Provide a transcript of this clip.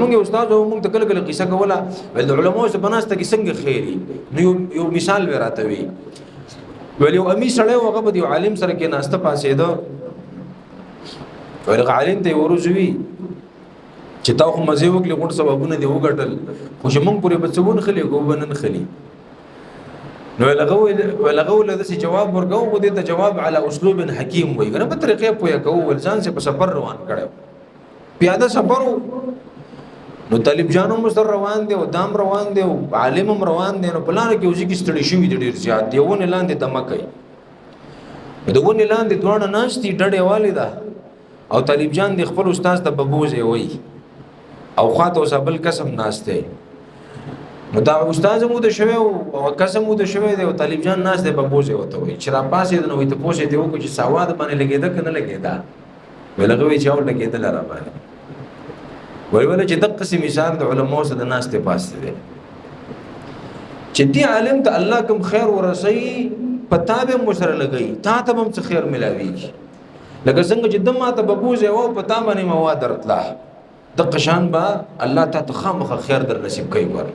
زمونږ استاد مونږ ته کله کله قصه کوله ول علماء څخه بناسته کې څنګه خیری نو یو مثال ورته وی ول یو امي سره هغه به یو عالم سره کې ناسته پاسې ده ول عالم ته ورځوي چې تا خو مزه وکړي غوړ سببونه دی وګټل خو چې مونږ پورې بچون خلی کو بنن خلی نو لغو له دې جواب ورکو خو دې ته جواب علی اسلوب حکیم وي کنه په طریقې پوهه کوو ولزان سے په سفر روان کړو پیاده سفر نو طالب جانو مستر روان دی او دام روان دی او عالم روان دی نو پلان کې اوسې کې ستړي شوی دی ډیر زیات دیونه لاندې دمکای دونه لاندې دوړه ناشتي ډډه والده او طالب جان دی خپل استاد ته ببوزه وي او خاطر وسبل قسم ناشته نو دا استاد مو د شوی او قسم مو د شوی دی او طالب جان ناس دی ببوزه وته وي چې را پاسې نو ته پوښتې دی وکړي چې سواد باندې لګیدا کنه لګیدا ولغوي چې او لګیدا لاره باندې ویل چې د قسم مثال د علماء سره د ناس ته پاسته دی چې دی عالم ته الله کوم خیر ورسي پتا به مو سره لګي تا ته هم څه خیر ملاوي لکه څنګه چې دمه ته ببوزه او پتا باندې مواد درتله د قشان با الله ته خامخ خیر در نصیب کوي ور